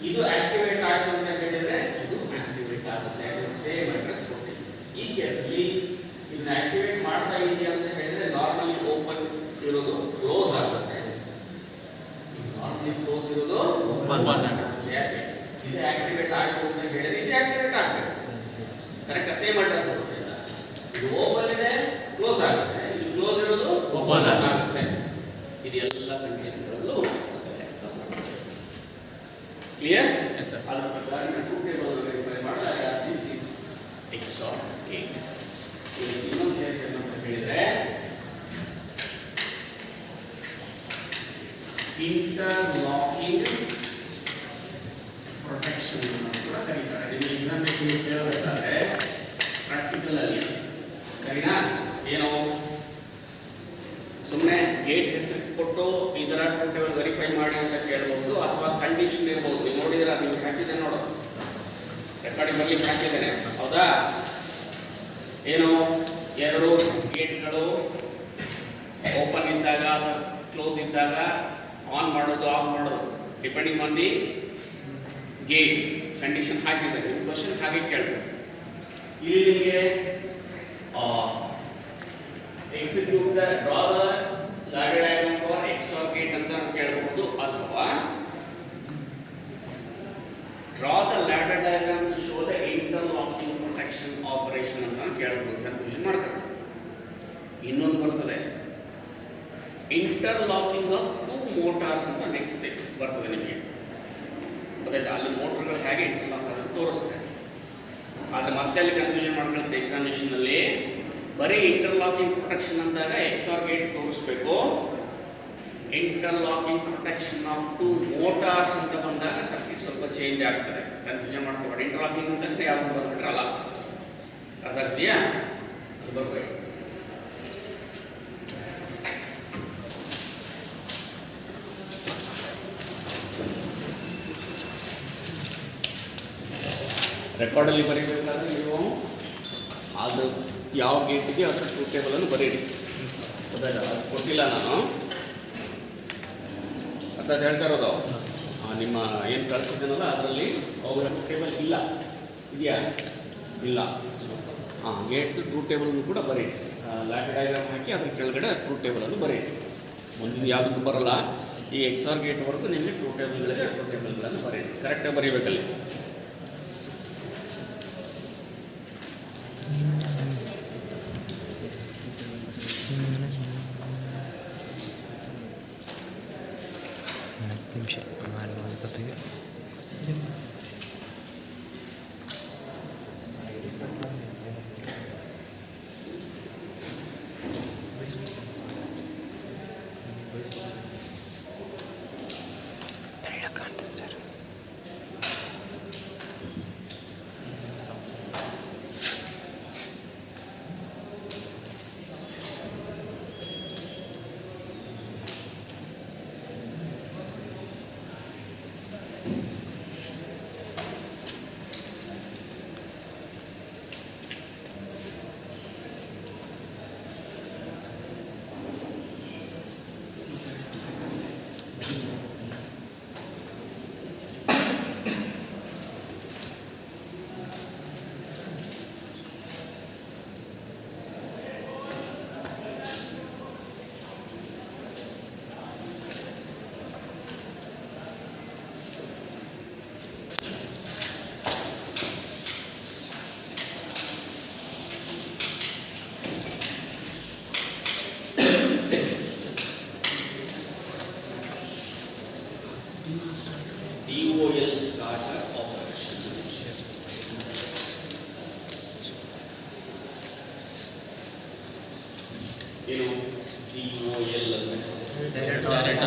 ಇದು ಆಕ್ಟಿವೇಟ್ ಆಯ್ತು ಅಂತ ಹೇಳಿದ್ರೆ ಇದು ಆಕ್ಟಿವೇಟ್ ಆಗುತ್ತೆ, ಸೇಮ್ ಅಡ್ರೆಸ್ ಕೊಟ್ಟಿದೆ. ಈ ಕೇಸಲ್ಲಿ ಇದನ್ನ ಆಕ್ಟಿವೇಟ್ ಮಾಡ್ತಾ ಇದೆಯಾ ಅಂತ ಹೇಳಿದ್ರೆ ನಾರ್ಮಲಿ ಓಪನ್ ಇರೋದು ಕ್ಲೋಸ್ ಆಗುತ್ತೆ, ನಾರ್ಮಲಿ ಕ್ಲೋಸ್ ಇರೋದು ಓಪನ್ ಆಗುತ್ತೆ. ಯಾಕೆ? ಇದು ಆಕ್ಟಿವೇಟ್ ಆಯ್ತು ಅಂತ ಹೇಳಿದ್ರೆ ಇದು ಆಕ್ಟಿವೇಟ್ ಆಗ್ತದೆ. ಕರೆಕ್ಟ್? ಸೇಮ್ ಅಡ್ರೆಸ್ ಕೊಟ್ಟಿದೆ. ಇದು ಓಪನ್ ಇದೆ, ಕ್ಲೋಸ್ ಆಗುತ್ತೆ. ಇದು ಕ್ಲೋಸ್ ಇರೋದು ಓಪನ್ ಆಗುತ್ತೆ. ಇದೆಲ್ಲ ಕಂಡೀಷನ್ಗಳಲ್ಲೂ ಕ್ಲಿಯರ್? Yes sir. ಅದರ ಪ್ರಕಾರ ಟ್ರೂತ್ ಟೇಬಲ್ ವೆರಿಫೈ ಮಾಡಿದಾಗ ದಿಸ್ ಇಸ್ XOR ಗೇಟ್. ಇನ್ನೊಂದು ಕೇಸ್ ಏನಂತ ಹೇಳಿದ್ರೆ ಇಂಟರ್ಲಾಕಿಂಗ್ ಪ್ರೊಟೆಕ್ಷನ್ ಅಂತ ಕೂಡ ಕರೀತಾರೆ. ನಿಮಗೆ ಎಕ್ಸಾಂಪಲ್ ಕೇಳಬೇಕಾದ್ರೆ ಪ್ರಾಕ್ಟಿಕಲ್ ಅಲ್ಲಿ, ಸರಿನಾ? ಏನೋ ಸುಮ್ಮನೆ ಗೇಟ್ ಹೆಸರು ಕೊಟ್ಟು ಇದರ ಟ್ರೂತ್ ಟೇಬಲ್ ವೆರಿಫೈ ಮಾಡಿ ಅಂತ ಕೇಳಬಹುದು, ಅಥವಾ ಕಂಡೀಷನ್ ಇರಬಹುದು. ನೀವು ನೋಡಿದ್ರೆ ನೀವು ಹಾಕಿದೆ ನೋಡು, ರೆಕಾರ್ಡಿಂಗ್ ಬರ್ಲಿಕ್ಕೆ ಹಾಕಿದ್ದೇನೆ, ಹೌದಾ? ಏನು, 2 ಗೇಟ್ಗಳು ಓಪನ್ ಇದ್ದಾಗ ಅಥವಾ ಕ್ಲೋಸ್ ಇದ್ದಾಗ ಆನ್ ಮಾಡೋದು ಆಫ್ ಮಾಡೋದು depending on the gate condition ಹಾಕಿದ್ದಾರೆ. ನಿಮ್ಮ ಕ್ವಶನ್ ಹಾಗೆ ಕೇಳ್ಬೋದು. ಇಲ್ಲಿ ನಿಮಗೆ execute the draw the ladder diagram for XOR gate ಅಂತ ಕೇಳಬಹುದು, ಅಥವಾ draw the ladder diagram to show the interlocking protection operation ಅಂತ ಕೇಳಬಹುದು. ಕನ್ಫ್ಯೂಷನ್ ಮಾಡ್ತಾರೆ. ಇನ್ನೊಂದು ಬರ್ತದೆ, ಇಂಟರ್ಲಾಕಿಂಗ್ ಆಫ್ 2 ಮೋಟಾರ್ಸ್ ಅಂತ ನೆಕ್ಸ್ಟ್ ಬರ್ತದೆ ನಿಮಗೆ. ಗೊತ್ತಾಯ್ತಾ? ಅಲ್ಲಿ ಮೋಟರ್ಗಳು ಹೇಗೆ ಇಂಟರ್ಲಾಕ್ ಆಗೋದು ತೋರಿಸ್ತದೆ. ಆದರೆ ಮತ್ತೆ ಅಲ್ಲಿ ಕನ್ಫ್ಯೂಷನ್ ಮಾಡ್ಕೊಳ್ತಾರೆ ಎಕ್ಸಾಮಿನೇಷನ್ ಅಲ್ಲಿ. ಬರೀ ಇಂಟರ್ಲಾಕಿಂಗ್ ಪ್ರೊಟೆಕ್ಷನ್ ಅಂದಾಗ XOR ಗೇಟ್ ತೋರಿಸ್ಬೇಕು. ಇಂಟರ್ಲಾಕಿಂಗ್ ಪ್ರೊಟೆಕ್ಷನ್ ಆಫ್ 2 ಮೋಟಾರ್ಸ್ ಅಂತ ಬಂದಾಗ ಸರ್ಕ್ಯೂಟ್ ಸ್ವಲ್ಪ ಚೇಂಜ್ ಆಗ್ತದೆ. ಕನ್ಫ್ಯೂಷನ್ ಮಾಡ್ಕೋಬೇಡಿ. ಇಂಟರ್ಲಾಕಿಂಗ್ ಅಂತಂದ್ರೆ ಯಾವುದು ಬಂದ್ಬಿಟ್ರೆ ಅಲ್ಲ. ಅರ್ಥ ಆಗ್ತೀಯಾ? ಅದು ಬರ್ಬೇಕು. ರೆಕಾರ್ಡಲ್ಲಿ ಬರೀಬೇಕಾದ್ರೆ ನೀವು ಅದು ಯಾವ ಗೇಟಿಗೆ ಅದರ ಟ್ರೂತ್ ಟೇಬಲನ್ನು ಬರೀರಿ. ಗೊತ್ತಾಯ್ತಾ? ಅದು ಕೊಟ್ಟಿಲ್ಲ ನಾನು, ಅರ್ಥ ಹೇಳ್ತಾ ಇರೋದು. ನಿಮ್ಮ ಏನು ಕಳಿಸಿದ್ದೀನಲ್ಲ ಅದರಲ್ಲಿ ಅವರ ಟೇಬಲ್ ಇಲ್ಲ, ಇದೆಯಾ? ಇಲ್ಲ. ಗೇಟ್ ಟ್ರೂತ್ ಟೇಬಲನ್ನು ಕೂಡ ಬರೀರಿ. ಲ್ಯಾಡರ್ ಡಯಾಗ್ರಾಮ್ ಹಾಕಿ ಅದ್ರ ಕೆಳಗಡೆ ಟ್ರೂತ್ ಟೇಬಲನ್ನು ಬರೀರಿ. ಮುಂದಿನ ಯಾವುದಕ್ಕೂ ಬರಲ್ಲ. ಈ XOR ಗೇಟ್ವರೆಗೂ ನಿಮಗೆ ಟ್ರೂತ್ ಟೇಬಲ್ಗಳಿದೆ, ಟ್ರೂತ್ ಟೇಬಲ್ಗಳನ್ನು ಬರೀರಿ. ಕರೆಕ್ಟಾಗಿ ಬರೀಬೇಕಲ್ಲಿ. ನಿಮಿಷ ಮಾಡಿ ಏನು DOL ಡೈರೆಕ್ಟ್ ಆನ್ಲೈನ್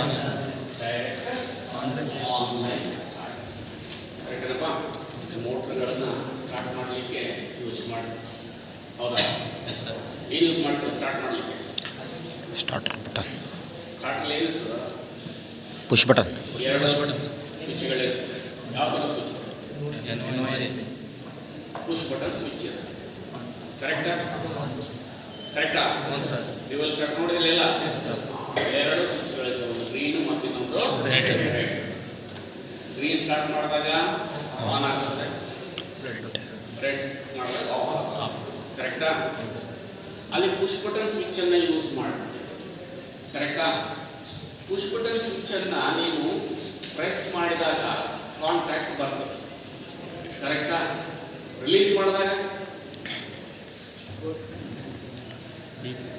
ಸ್ಟಾರ್ಟ್. ಕರೆಕ್ಟೇನಪ್ಪ? ಮೋಟ್ರ್ಗಳನ್ನು ಸ್ಟಾರ್ಟ್ ಮಾಡಲಿಕ್ಕೆ ಯೂಸ್ ಮಾಡಿ. ಹೌದಾ? Yes sir. ಏನು ಯೂಸ್ ಮಾಡ್ತೀವಿ ಸ್ಟಾರ್ಟ್ ಮಾಡಲಿಕ್ಕೆ? ಸ್ಟಾರ್ಟರ್ ಬಟನ್, ಸ್ಟಾರ್ಟಲ್ಲಿ ಏನಿರ್ತದ? ಪುಷ್ ಬಟನ್, ಎರಡು ಬಟನ್ಸ್ ಸ್ವಿಚ್ಗಳಿರ್ತದೆ. ಯಾವ ಥರ switch? NOC push button switch ಇರುತ್ತೆ. ಕರೆಕ್ಟಾ? ಕರೆಕ್ಟಾ? ಹ್ಞೂ ಸರ್. ಡ್ಯುಯಲ್ ಸ್ಟಾರ್ಟ್ ನೋಡಿರಲಿಲ್ಲ? Yes sir. ಎರಡು ಸ್ವಿಚ್ಗಳಿರ್ತವೆ, ಒಂದು ಗ್ರೀನು ಮತ್ತು ಇನ್ನೊಂದು Red. ರೆಡ್. ಗ್ರೀನ್ ಸ್ಟಾರ್ಟ್ ಮಾಡಿದಾಗ ಆನ್ ಆಗ್ತದೆ, ರೆಡ್ ಮಾಡಿದಾಗ ಆಫ್ ಆಗ್ತದೆ. ಕರೆಕ್ಟಾ? ಅಲ್ಲಿ ಪುಷ್ ಬಟನ್ ಸ್ವಿಚ್ ಅನ್ನು ಯೂಸ್ ಮಾಡ್ತೀವಿ. ಕರೆಕ್ಟಾ? ಪುಷ್ ಬಟನ್ ಸ್ವಿಚ್ ಅನ್ನ ನೀನು ಪ್ರೆಸ್ ಮಾಡಿದಾಗ ಕಾಂಟ್ಯಾಕ್ಟ್ ಬರ್ತದೆ. ಕರೆಕ್ಟಾ? ರಿಲೀಸ್ ಮಾಡಿದಾಗ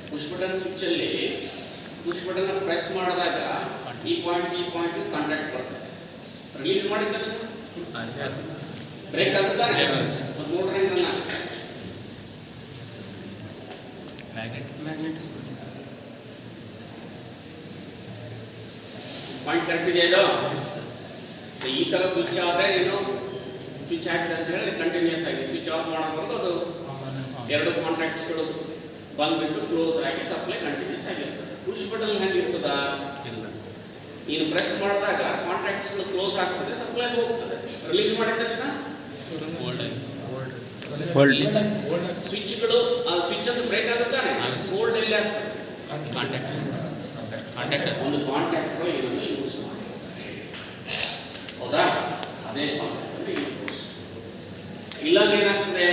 ಪುಷ್ ಬಟನ್ ಸ್ವಿಚ್ ಅಲ್ಲಿ ಪುಷ್ ಬಟನ್ ಪ್ರೆಸ್ ಮಾಡಿದಾಗ ಈ ಪಾಯಿಂಟ್ ಕಾಂಟ್ಯಾಕ್ಟ್ ಬರ್ತದೆ. ರಿಲೀಸ್ ಮಾಡಿದ ತಕ್ಷಣ ಬ್ರೇಕ್ ಆಗುತ್ತಾ? ಮತ್ತು ಮೋಟರ್ ಏನು ರನ್ ಆಗ್ತದೆ? ಮ್ಯಾಗ್ನೆಟ್ ಪಾಯಿಂಟ್ ಕರೆಕ್ಟ್ ಇದೆಯಾ ಇದು? ಈ ಥರ ಸ್ವಿಚ್ ಆದರೆ ಏನು ಸ್ವಿಚ್ ಹಾಕಿದೆ ಅಂತ ಹೇಳಿದ್ರೆ ಕಂಟಿನ್ಯೂಸ್ ಆಗಿ ಸ್ವಿಚ್ ಆಫ್ ಮಾಡೋದು ಅದು ಎರಡು ಕಾಂಟ್ಯಾಕ್ಟ್ಸ್ಗಳು ಬಂದ್ಬಿಟ್ಟು ಕ್ಲೋಸ್ ಆಗಿ ಸಪ್ಲೈ ಕಂಟಿನ್ಯೂಸ್ ಆಗಿರ್ತದೆ. ಪುಷ್ ಬಟನ್ ಹೆಂಗಿರ್ತದ? ಇಲ್ಲ. ನೀನು ಪ್ರೆಸ್ ಮಾಡಿದಾಗ ಕಾಂಟ್ಯಾಕ್ಟ್ಸ್ಗಳು ಕ್ಲೋಸ್ ಆಗ್ತದೆ, ಸಪ್ಲೈ ಹೋಗ್ತದೆ. ರಿಲೀಸ್ ಮಾಡಿದ ತಕ್ಷಣ ಸ್ವಿಚ್ಗಳು ಸ್ವಿಚ್ ಅಂತ ಬ್ರೇಕ್ ಆಗುತ್ತಾನೆ, ಹೋಲ್ಡ್ ಎಲ್ಲಿ ಆಗ್ತದೆ? ಕಾಂಟ್ಯಾಕ್ಟ್ ಒಂದು ಕಾಂಟ್ಯಾಕ್ಟ್ ಇದನ್ನು ಯೂಸ್ ಮಾಡಿ. ಹೌದಾ? ಅದೇ ಕಾನ್ಸೆಪ್ಟ್ ಅಲ್ಲಿ ಯೂಸ್. ಇಲ್ಲಾಂದ್ರೆ ಏನಾಗ್ತದೆ?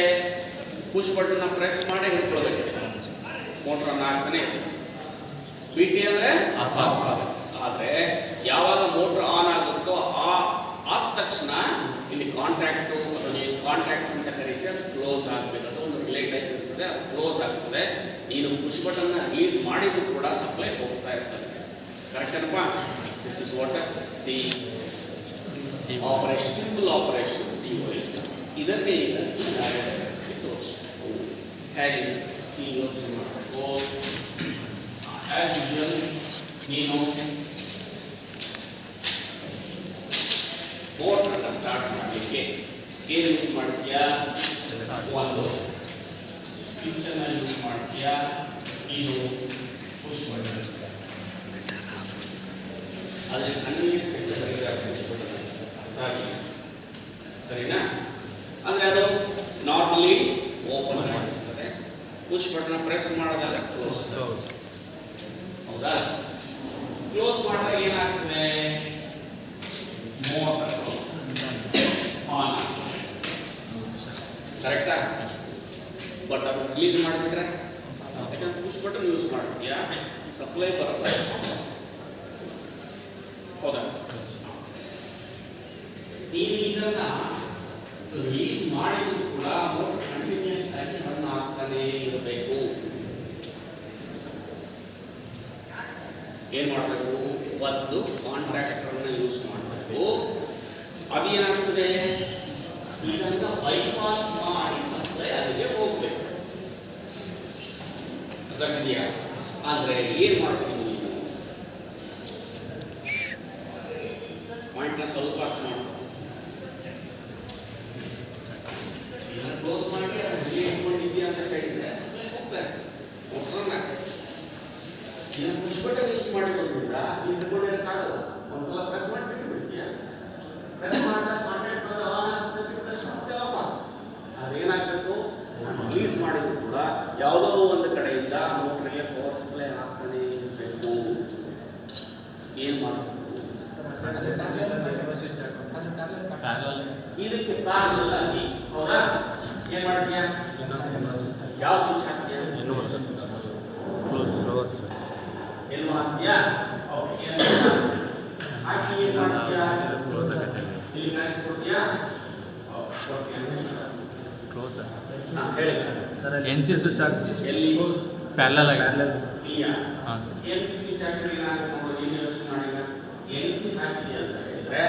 ಪುಷ್ ಬಟನ್ ಪ್ರೆಸ್ ಮಾಡಿ ಹಿಡ್ಕೊಳ್ಬೇಕು, ಮೋಟರ್ ಅನ್ನ ಹಾಕ್ತಾನೆ. ಬಿಟಿ ಅಂದ್ರೆ ಆದ್ರೆ ಯಾವಾಗ ಮೋಟರ್ ಆನ್ ಆಗುತ್ತೋ ಆದ ತಕ್ಷಣ ಇಲ್ಲಿ ಕಾಂಟ್ಯಾಕ್ಟ್ ಅಂತ ಕರೀತೀವಿ, ಅದು ಕ್ಲೋಸ್ ಆಗಬೇಕು. ಅದು ಒಂದು ರಿಲೇ ಟೈಪ್ ಇರ್ತದೆ, ಅದು ಕ್ಲೋಸ್ ಆಗ್ತದೆ. ನೀನು ಪುಷ್ ಬಟನ್ ರಿಲೀಸ್ ಮಾಡಿದ್ರು ಕೂಡ ಸಪ್ಲೈ ಹೋಗ್ತಾ ಇರ್ತದೆ. ಕರೆಕ್ಟ್ ಏನಪ್ಪ? This is what the operation, simple operation DOS. ಇದನ್ನೇ ಈಗ ತೋರಿಸ್ತು ಹೇಗೆ ಈ ಯೋಚನೆ ಮಾಡಬೇಕು. ಆಸ್ ಯೂಶುವಲ್ ನೀನು ಮೋಟರ್ನ ಸ್ಟಾರ್ಟ್ ಮಾಡಲಿಕ್ಕೆ ಏನು ಯೂಸ್ ಮಾಡ್ತೀಯಾ? ಒಂದು ಸ್ವಿಚ್ ಅನ್ನು ಯೂಸ್ ಮಾಡ್ತೀಯಾ, ಇದು ಪುಷ್ ಬಟನ್. ಆದರೆ ಕನ್ವೀನಿಯನ್ಸ್ ಪುಷ್ ಬಟನ್ ಅರ್ಥ ಆಗಿಲ್ಲ, ಸರಿನಾ? ಅಂದರೆ ಅದು ನಾರ್ಮಲಿ ಓಪನ್ ಆಗಿರ್ತದೆ, ಪುಷ್ ಬಟನ್ ಪ್ರೆಸ್ ಮಾಡಿದಾಗ ಕ್ಲೋಸ್. ಹೌದಾ? ಕ್ಲೋಸ್ ಮಾಡಿದಾಗ ಏನಾಗ್ತದೆ? ಮೋಟರ್ ಆನ್ ಆಗ್ತದೆ. ಕರೆಕ್ಟಾ? ಬಟ್ ಅದು ರಿಲೀಸ್ ಮಾಡಿಬಿಟ್ರೆ ಯಾಕಂದ್ರೆ ಪುಷ್ ಬಟನ್ ಯೂಸ್ ಮಾಡ್ತೀಯಾ, ಸಪ್ಲೈ ಬರುತ್ತೆ. ಹೌದಾ? ನೀನು ಇದನ್ನ ರಿಲೀಸ್ ಮಾಡಿದ್ರು ಕೂಡ ಮೋಟರ್ ಕಂಟಿನ್ಯೂಸ್ ಆಗಿ ರನ್ ಆಗ್ತಾನೆ ಇರಬೇಕು. ಏನ್ ಮಾಡಬೇಕು? ಒಂದು ಕಾಂಟ್ರಾಕ್ಟರ್ನ ಯೂಸ್ ಮಾಡಬೇಕು. ಅದೇನಾಗ್ತದೆ? ಇದನ್ನ ಬೈಪಾಸ್ ಮಾಡಿ ಸಪ್ಲೈ ಅಲ್ಲಿಗೆ ಹೋಗ್ಬೇಕು. ಗೊತ್ತಾಗಿದೆಯಾ? ಅಂದ್ರೆ ಏನ್ ಮಾಡಬೇಕು? ನೀವು ಪಾಯಿಂಟ್ನ ಸ್ವಲ್ಪ ಅರ್ಥ ಮಾಡಬೇಕು. ಇದನ್ನ ಕ್ಲೋಸ್ ಮಾಡಿ ಅದನ್ನ ಇಟ್ಕೊಂಡಿದ್ಯಾ ಅಂತ ಹೇಳಿದ್ರೆ ಸಪ್ಲೈ ಹೋಗ್ತಾರೆ, ಮೋಟರ್ ಆಗ್ತದೆ. ಇದನ್ನ ಪುಷ್ ಬಟನ್ ಯೂಸ್ ಮಾಡಿರೋದ್ರಿಂದ ನೀವು ಹಿಡ್ಕೊಂಡಿರೋಕ್ಕಾಗಲ್ಲ. ಒಂದ್ಸಲ ಪ್ರೆಸ್ ಮಾಡಿ ಬಿಟ್ಟು ಬಿಡ್ತೀಯ. ಪ್ರೆಸ್ ಮಾಡಿದಾಗ ಕಾಂಟ್ಯಾಕ್ಟ್ ಬಂದು ಆನ್ ಆಗ್ತದೆ, ಬಿಟ್ಟ ತಕ್ಷಣ ಮತ್ತೆ ಆಫ್ ಆಗ್ತದೆ. ಅದೇನಾಗಬೇಕು? ನಾನು ರಿಲೀಸ್ ಮಾಡಿದ್ರು ಕೂಡ ಯಾವುದೋ ಒಂದು ಕಡೆಯಿಂದ ಮೋಟರ್ಗೆ ಪವರ್ ಸಪ್ಲೈ ಆಗ್ತಾನೆ ಇರಬೇಕು. ಏನು ಮಾಡಬೇಕು? ಇದಕ್ಕೆ ಪ್ಯಾರಲಲ್ ಆಗಿ, ಹೌದಾ? ಏನು ಮಾಡ್ತೀಯಾ? ಯಾವ ಸ್ವಿಚ್ ಹಾಕ್ತೀಯಾ? ಎಲ್ಲೋ ಹಾಕ್ತೀಯಾ? ಓಕೆ. ಹಾಕಿ ಏನು ಮಾಡ್ತೀಯಾ? ಇಲ್ಲಿ ಕನೆಕ್ಟ್ ಕೊಡ್ತೀಯಾ? ಓಕೆ. ಹೇಳಿ ಸರ್. NC ಸ್ವಿಚ್ ಹಾಕಿ ಎಲ್ಲಿ? ಪ್ಯಾರಲಲ್ ಆಗಿ ಇಲ್ಲಿಯಾ? ಹಾಂ. NC ಸ್ವಿಚ್ ಹಾಕಿದ್ರೆ ಏನಾಗುತ್ತೆ ನೋಡು, ಏನು ಯೋಚನೆ ಮಾಡಿಲ್ಲ. NC ಹಾಕಿದೆ ಅಂತ ಹೇಳಿದ್ರೆ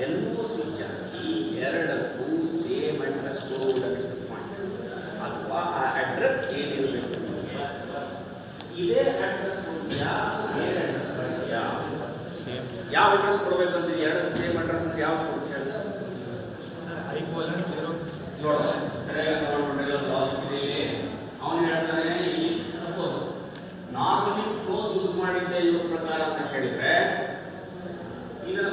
ಎಲ್ಲವೂ ಸ್ವಿಚ್ ಹಾಕಿ ಎರಡಕ್ಕೂ ಸೇಮ್ ಅಡ್ರೆಸ್ ಕೊಡುವುದಕ್ಕೆ ಪಾಯಿಂಟ್ ಅಥವಾ ಆ ಅಡ್ರೆಸ್ ಏನಿರಬೇಕು ಇದೇ ಅಡ್ರೆಸ್ ಕೊಡ್ತೀಯಾ ಬೇರೆ ಅಡ್ರೆಸ್ ಕೊಡ್ತೀಯಾ ಯಾವ ಅಡ್ರೆಸ್ ಕೊಡಬೇಕಂತ ಎರಡಕ್ಕೂ ಸೇಮ್ ಅಡ್ರೆಸ್ ಅಂತ ಯಾವ್ದು ಕೊಡ್ತೀಯ ಸರಿಯಾಗಿ ಅವನು ಹೇಳ್ತಾನೆ ಇಲ್ಲಿ ಸಪೋಸ್ ನಾರ್ಮಲಿ ಕ್ಲೋಸ್ ಯೂಸ್ ಮಾಡಿದ್ದೆ ಇವ್ರ ಪ್ರಕಾರ ಅಂತ ಹೇಳಿದ್ರೆ ಇದನ್ನು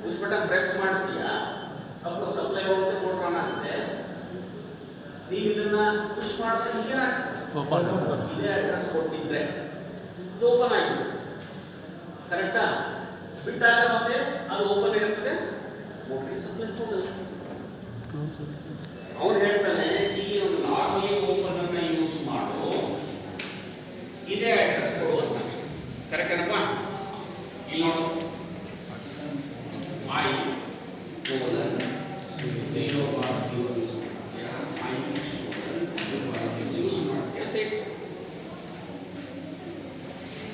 ಪುಷ್ ಬಟನ್ ಪ್ರೆಸ್ ಮಾಡ್ತೀಯಾ ಅప్పుడు ಸಪ್ಲೈ ಹೋಗುತ್ತೆ ಮೋಟರ್ ಆನ್ ಆಗುತ್ತೆ ನೀವು ಇದನ್ನ ಪುಷ್ ಮಾಡಿದ್ರೆ ಹೀಗೇನಾಗ್ತದೆ ಇದೇ ಅಡ್ರೆಸ್ ಕೊಟ್ಟಿದ್ರೆ ಇದು ಓಪನ್ ಆಗಿದೆ ಕರೆಕ್ಟಾ ಬಿಟ್ಟಾಗ ಮತ್ತೆ ಅದು ಓಪನ್ ಇರ್ತದೆ ಮೋಟರ್ಗೆ ಸಪ್ಲೈ ಹೋಗಲ್ಲ ಅವನು ಹೇಳ್ತಾನೆ ಈ ಒಂದು ನಾರ್ಮಲಿ ಓಪನ್ ಅನ್ನ ಯೂಸ್ ಮಾಡು ಇದೇ ಅಡ್ರೆಸ್ ಕೊಡು ಅಂತ ಕರೆಕ್ಟ್ ಏನಪ್ಪ ಇಲ್ಲಿ ನೋಡು ಐ ಓಪನ್ 0 ಪಾಸ್ 0 ಯೂಸ್ ಮಾಡ್ತೀಯಾ ಐ ಯೂಸ್ ಮಾಡ್ತೀಯಾ ಅಂತ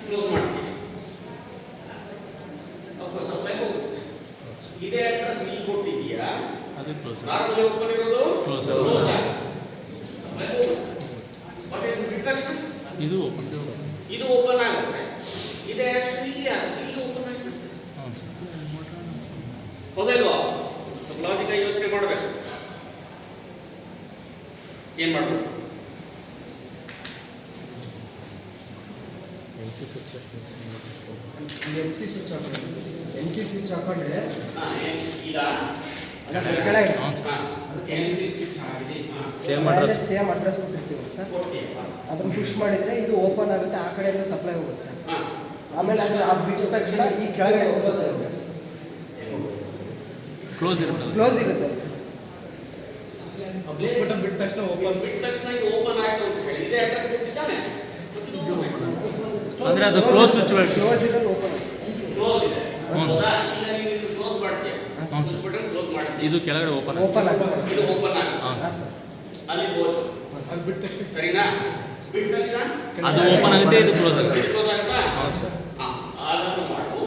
ಕ್ಲೋಸ್ ಮಾಡ್ತೀಯ ಅಪ್ಪ ಸಪ್ಲೈ ಹೋಗುತ್ತೆ ಇದೇ ಅಡ್ರೆಸ್ ಇಲ್ಲಿ ಕೊಟ್ಟಿದ್ದೀಯಾ ಅದು ಕ್ಲೋಸ್ ನಾರ್ಮಲಿ ಓಪನ್ ಇರೋದು ಕ್ಲೋಸ್ ಸಪ್ಲೈ ಹೋಗುತ್ತೆ ಬಟ್ ಇದು ಬಿಟ್ಟ ತಕ್ಷಣ ಇದು ಓಪನ್ ಇದು ಓಪನ್ ಆಗುತ್ತೆ ಇದೇ ಆಕ್ಷನ್ ಇಲ್ಲಿ ಆಗುತ್ತೆ ಇಲ್ಲಿ ಓಪನ್ ಆಗುತ್ತೆ ಹೌದಲ್ವಾ ಸ್ವಲ್ಪ ಲಾಜಿಕ್ ಯೋಚನೆ ಮಾಡಬೇಕು ಏನ್ ಮಾಡಬೇಕು NC ಸ್ವಿಚ್ ಹಾಕೊಂಡ್ರೆ ಈಗ ಕೆಳಗೆ NC ಸ್ವಿಚ್ ಆಗಿದೆ ಸೇಮ್ ಅಡ್ರೆಸ್ ಸೇಮ್ ಅಡ್ರೆಸ್ ಕೊಟ್ಟಿರ್ತೀವಿ ಸರ್. ಅದನ್ನ ಪುಷ್ ಮಾಡಿದ್ರೆ ಇದು ಓಪನ್ ಆಗುತ್ತೆ, ಆ ಕಡೆಯಿಂದ ಸಪ್ಲೈ ಹೋಗುತ್ತೆ ಸರ್. ಆಮೇಲೆ ಅದನ್ನ ಆ ಬಿಟ್ಸ್ ತಕ್ಷಣ ಈ ಕೆಳಗಡೆ ಸಪ್ಲೈ ಹೋಗುತ್ತೆ ಸರ್. ಕ್ಲೋಸ್ ಇರುತ್ತೆ ಕ್ಲೋಸ್ ಇರುತ್ತೆ ಸರ್. ಪುಷ್ ಬಟನ್ ಬಿಟ್ಟ ತಕ್ಷಣ ಓಪನ್ ಬಿಟ್ಟ ತಕ್ಷಣ ಇದು ಓಪನ್ ಆಯ್ತು ಅಂತ ಹೇಳಿ ಇದೇ ಅಡ್ರೆಸ್ ಕೊಟ್ಟಿದ್ದಾನೆ ಅಂದ್ರೆ ಅದು ಕ್ಲೋಸ್ ಸ್ವಿಚ್ ಕ್ಲೋಸ್ ಇರೋದು ಓಪನ್ ಆಗುತ್ತೆ. ಕ್ಲೋಸ್ ಇದೆ ಹೌದಾ ಈಗ ನೀವು ಇದು ಕ್ಲೋಸ್ ಮಾಡ್ತೀಯ ಪುಷ್ ಬಟನ್ ಕ್ಲೋಸ್ ಮಾಡ್ತೀಯ ಇದು ಕೆಳಗಡೆ ಓಪನ್ ಓಪನ್ ಆಗುತ್ತೆ ಸರ್. ಇದು ಓಪನ್ ಆಗುತ್ತೆ ಹಾಂ ಸರ್. ಅಲ್ಲಿ ಹೋಯ್ತು ಸರಿನಾ ಬಿಟ್ಟ ತಕ್ಷಣ ಅದು ಓಪನ್ ಆಗುತ್ತೆ, ಇದು ಕ್ಲೋಸ್ ಆಗುತ್ತೆ. ಕ್ಲೋಸ್ ಆಗುತ್ತಾ ಹಾಂ ಸರ್. ಅದನ್ನು ಮಾಡು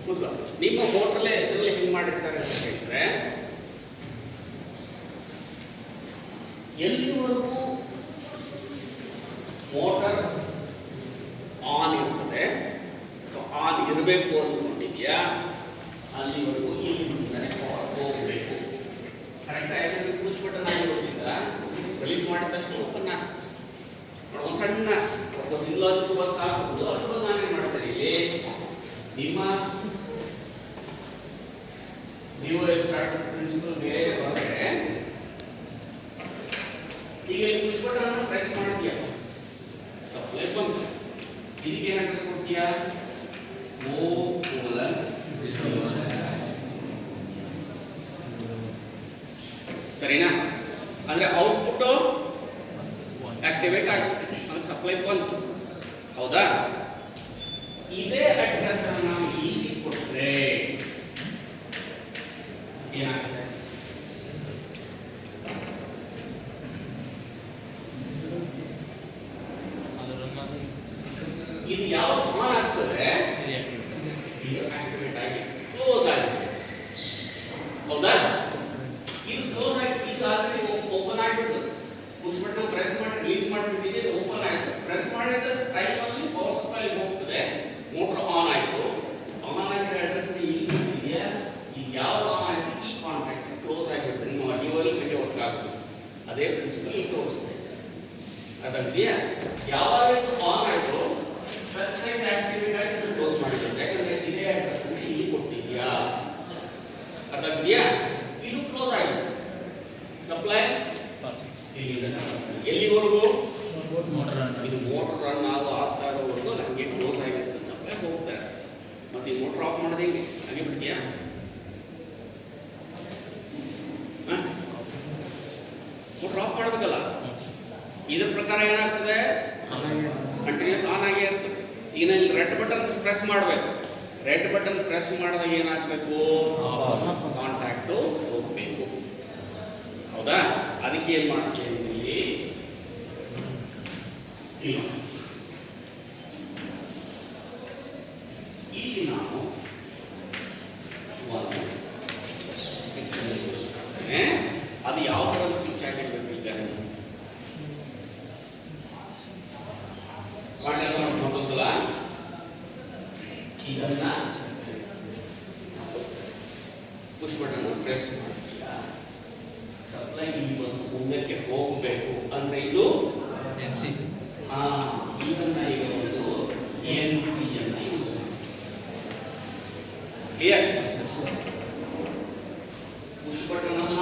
ಕೂತ್ಕೋ. ನಿಮ್ಮ ಹೋಟೆಲೇ ಇದರಲ್ಲಿ ಹೆಂಗೆ ಮಾಡಿರ್ತಾರೆ ಅಂತ ಹೇಳಿದ್ರೆ ಎಲ್ಲಿವರೆಗೂ ಮೋಟರ್ ಆನ್ ಇರ್ತದೆ ಆನ್ ಇರಬೇಕು ಅಂದ್ಕೊಂಡಿದ್ಯಾ ಅಲ್ಲಿವರೆಗೂ ಇಲ್ಲಿ ಹೋಗಬೇಕು ಕರೆಕ್ಟ್ ಆಗಿ ಪುಷ್ ಬಟನ್ ಆಗಿರೋದ್ರಿಂದ ರಿಲೀಸ್ ಮಾಡಿದ ತಕ್ಷಣ ಓಪನ್ ಆಗ್ತದೆ. ಒಂದು ಸಣ್ಣ ಇನ್ಲಾಜಿಕ್ ವರ್ಕ್ ಆಗ್ಬೋದು ಅಥವಾ ನಾನೇನು ಮಾಡ್ತೇನೆ ಇಲ್ಲಿ ನಿಮ್ಮ ನೀವು ಸ್ಟಾರ್ಟ್ ಪ್ರಿನ್ಸಿಪಲ್ ಬೇರೆ ಬಂದರೆ ಈಗ ಈ ಪುಷ್ ಬಟನ್ ಅನ್ನು ಪ್ರೆಸ್ ಮಾಡ್ತೀಯ ಸಪ್ಲೈ ಬಂತು ಇದಕ್ಕೆ ಏನು ಅಡ್ರೆಸ್ ಕೊಡ್ತೀಯಾ ಸರಿನಾ ಅಂದ್ರೆ ಔಟ್ಪುಟ್ ಆಕ್ಟಿವೇಟ್ ಆಯ್ತು ಅಂದ್ರೆ ಸಪ್ಲೈ ಬಂತು ಹೌದಾ ಇದೇ ಅಡ್ರೆಸ್ ಅನ್ನು ನಾವು ಈಗ ಕೊಟ್ಟರೆ ಏನಾಗುತ್ತೆ ಇದು ಯಾವ ಆನ್ ಆಗ್ತದೆ ಇದು ಆಕ್ಟಿವೇಟ್ ಆಗಿ ಕ್ಲೋಸ್ ಆಗಿದೆ ಹೌದಾ ಇದು ಕ್ಲೋಸ್ ಆಗಿ ಈಗ ಆಲ್ರೆಡಿ ಓಪನ್ ಆಗಿಬಿಟ್ಟು ಪುಷ್ ಬಟನ್ ಪ್ರೆಸ್ ಮಾಡಿ ರಿಲೀಸ್ ಮಾಡಿಬಿಟ್ಟಿದೆ ಓಪನ್ ಆಯಿತು ಪ್ರೆಸ್ ಮಾಡಿದ ಟೈಮಲ್ಲಿ ಪವರ್ ಸಪ್ಲೈ ಹೋಗ್ತದೆ ಮೋಟರ್ ಆನ್ ಆಯಿತು ಆನ್ ಆಗಿರೋ ಅಡ್ರೆಸ್ ಇಲ್ಲಿ ಇದೆಯಾ ಈಗ ಯಾವಾಗ ಆನ್ ಆಯಿತು ಈ ಕಾಂಟ್ಯಾಕ್ಟ್ ಕ್ಲೋಸ್ ಆಗಿಬಿಟ್ಟು ನಿಮ್ಮ ಡ್ಯೂವಲ್ ಕಡೆ ವರ್ಕ್ ಆಗುತ್ತೆ ಅದೇ ಪ್ರಿನ್ಸಿಪಲ್ ಇಲ್ಲಿ ತೋರಿಸ್ತಾ ಇದೆ ಅದಾಗಿದೆಯಾ ಯಾವಾಗ ಇದು ಆನ್ ಆಯಿತು ತಕ್ಷಣ ಇದು ಆಕ್ಟಿವೇಟ್ ಆಗಿ ಇದು ಕ್ಲೋಸ್ ಮಾಡಿಬಿಟ್ಟು ಯಾಕಂದ್ರೆ ಇದೇ ಅಡ್ರೆಸ್ ಅನ್ನು ಇಲ್ಲಿ ಕೊಟ್ಟಿದ್ಯಾ ಅದಾಗಿದೆಯಾ ಇದು ಕ್ಲೋಸ್ ಆಗಿದೆ ಸಪ್ಲೈ ಎಲ್ಲಿವರೆಗೂ ಇದು ಮೋಟರ್ ರನ್ ಆಗ್ತಾ ಇರೋವರೆಗೂ ಹಂಗೆ ಕ್ಲೋಸ್ ಆಗಿರುತ್ತೆ ಸಪ್ಲೈ ಹೋಗ್ತಾ ಇದೆ ಮತ್ತೆ ಈ ಮೋಟರ್ ಆಫ್ ಮಾಡೋದು ಹೆಂಗೆ ಹಾಗೆ ಬಿಡ್ತೀಯಾ ಮೋಟರ್ ಆಫ್ ಮಾಡಬೇಕಲ್ಲ ಇದ್ರ ಪ್ರಕಾರ ಏನಾಗ್ತದೆ ಕಂಟಿನ್ಯೂಸ್ ಆನ್ ಆಗೇ ಇರ್ತದೆ ಈಗ ಇಲ್ಲಿ ರೆಡ್ ಬಟನ್ ಪ್ರೆಸ್ ಮಾಡಬೇಕು ರೆಡ್ ಬಟನ್ ಪ್ರೆಸ್ ಮಾಡಿದಾಗ ಏನಾಗಬೇಕು ಕಾಂಟ್ಯಾಕ್ಟು ಹೋಗಬೇಕು ಹೌದಾ ಅದಕ್ಕೆ ಏನು ಮಾಡ್ತೇವೆ ಇಲ್ಲಿ ಇಲ್ಲಿ ನಾವು ಇದನ್ನ ಪುಷ್ ಬಟನ್ ಪ್ರೆಸ್ ಮಾಡ್ತೀಯ, ಸಪ್ಲೈ ಇಲ್ಲಿ ಬಂದು ಮುಂದಕ್ಕೆ ಹೋಗಬೇಕು ಅಂದ್ರೆ ಇದು NC. ಇದನ್ನ ಈಗ ಒಂದು NC ಅನ್ನ ಯೂಸ್ ಮಾಡಿ. ಕ್ಲಿಯರ್? ಪುಷ್ ಬಟನ್ ಅನ್ನ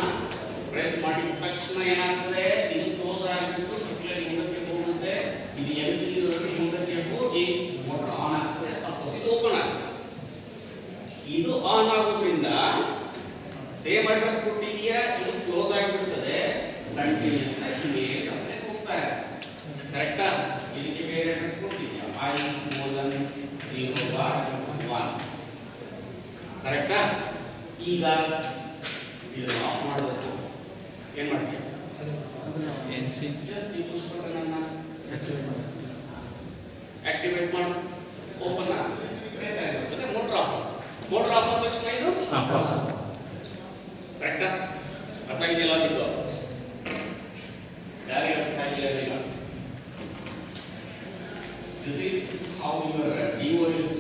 ಪ್ರೆಸ್ ಮಾಡಿದ ತಕ್ಷಣ ಏನಾಗ್ತದೆ, ಇದು ಕ್ಲೋಸ್ ಆಗಿಬಿಟ್ಟು ಸಪ್ಲೈ ಮುಂದಕ್ಕೆ ಹೋಗುತ್ತೆ. ಇದು NC ಇರೋದ್ರಲ್ಲಿ ಮುಂದಕ್ಕೆ ಹೋಗಿ ಮೋಟರ್ ಆನ್ ಆಗ್ತದೆ, ವಾಪಸ್ ಇದು ಓಪನ್ ಆಗ್ತದೆ. ಇದು ಆನ್ ಆಗೋದ್ರಿಂದ ಸೇಮ್ ಅಡ್ರೆಸ್ ಕೊಟ್ಟಿದೆಯಾ, ಇದು ಕ್ಲೋಸ್ ಆಗಿಬಿಡ್ತದೆ. ಕಂಟಿನ್ಯೂಸ್ ಆಗಿ ಸಪ್ಲೈ ಹೋಗ್ತಾ ಇರುತ್ತೆ. ಕರೆಕ್ಟಾ? ಇದಕ್ಕೆ ಬೇರೆ ಅಡ್ರೆಸ್ ಕೊಟ್ಟಿದ್ಯಾ, I:0:1. ಕರೆಕ್ಟಾ? ಈಗ ಇದನ್ನು ಆಫ್ ಮಾಡಬೇಕು. ಏನ್ ಮಾಡ್ತೀವಿ? NC. ಜಸ್ಟ್ ಈ ಪುಷ್ ಬಟನ್ ಅನ್ನ ಆಕ್ಟಿವೇಟ್ ಮಾಡಿ ಓಪನ್ ಆಗುತ್ತೆ. ಬೇಕಾಗಿರ್ತದೆ ಮೋಟರ್ ಆಫ್. ಮೋಟರ್ ಆಫ್ ಆದ ತಕ್ಷಣ ಇದು ಕರೆಕ್ಟಾ? ಅರ್ಥ ಆಗಿದೆಯಾ ಲಾಜಿಕ್? ಯಾರಿಗೆ ಅರ್ಥ ಆಗಿಲ್ಲ? This is how your DO is